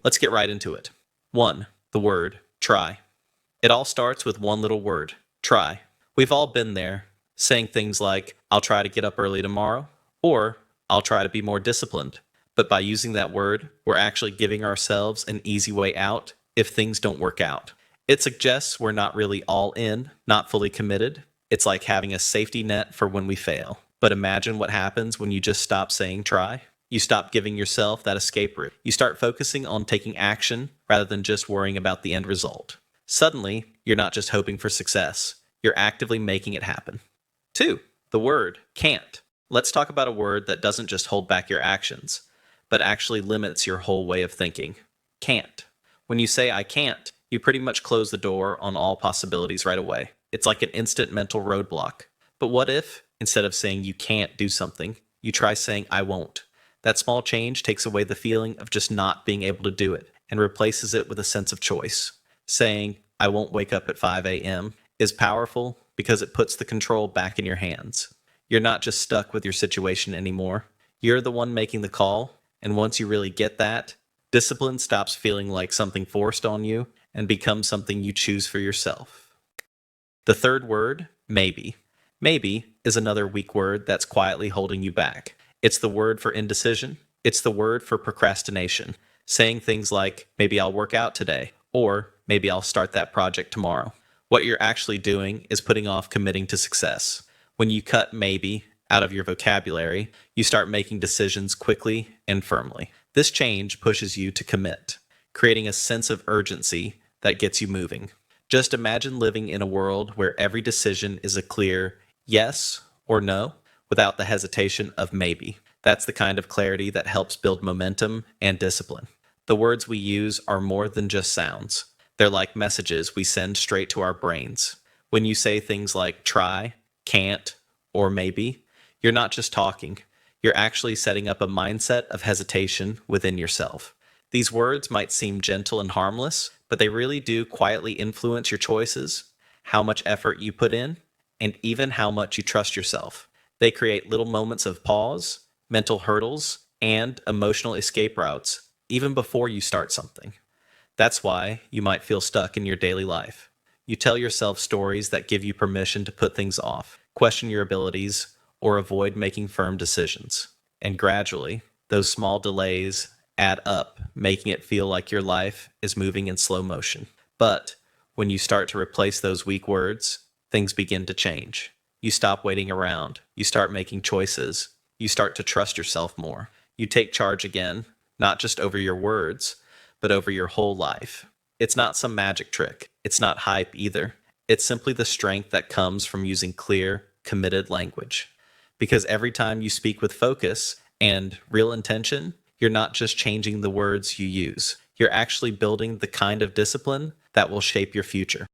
Let's get right into it. 1. The word try. It all starts with one little word, try. We've all been there, saying things like, I'll try to get up early tomorrow, or I'll try to be more disciplined. But by using that word, we're actually giving ourselves an easy way out if things don't work out. It suggests we're not really all in, not fully committed. It's like having a safety net for when we fail. But imagine what happens when you just stop saying try. You stop giving yourself that escape route. You start focusing on taking action rather than just worrying about the end result. Suddenly, you're not just hoping for success, you're actively making it happen. 2. The word can't. Let's talk about a word that doesn't just hold back your actions, but actually limits your whole way of thinking. Can't. When you say I can't, you pretty much close the door on all possibilities right away. It's like an instant mental roadblock. But what if, instead of saying you can't do something, you try saying I won't? That small change takes away the feeling of just not being able to do it and replaces it with a sense of choice. Saying, I won't wake up at 5 a.m. is powerful because it puts the control back in your hands. You're not just stuck with your situation anymore. You're the one making the call, and once you really get that, discipline stops feeling like something forced on you and becomes something you choose for yourself. The third word, maybe. Maybe is another weak word that's quietly holding you back. It's the word for indecision. It's the word for procrastination. Saying things like, maybe I'll work out today, or maybe I'll start that project tomorrow. What you're actually doing is putting off committing to success. When you cut maybe out of your vocabulary, you start making decisions quickly and firmly. This change pushes you to commit, creating a sense of urgency that gets you moving. Just imagine living in a world where every decision is a clear yes or no without the hesitation of maybe. That's the kind of clarity that helps build momentum and discipline. The words we use are more than just sounds. They're like messages we send straight to our brains. When you say things like try, can't, or maybe, you're not just talking. You're actually setting up a mindset of hesitation within yourself. These words might seem gentle and harmless, but they really do quietly influence your choices, how much effort you put in, and even how much you trust yourself. They create little moments of pause, mental hurdles, and emotional escape routes, even before you start something. That's why you might feel stuck in your daily life. You tell yourself stories that give you permission to put things off, question your abilities, or avoid making firm decisions. And gradually, those small delays add up, making it feel like your life is moving in slow motion. But when you start to replace those weak words, things begin to change. You stop waiting around. You start making choices. You start to trust yourself more. You take charge again, not just over your words, but over your whole life. It's not some magic trick. It's not hype either. It's simply the strength that comes from using clear, committed language. Because every time you speak with focus and real intention, you're not just changing the words you use. You're actually building the kind of discipline that will shape your future.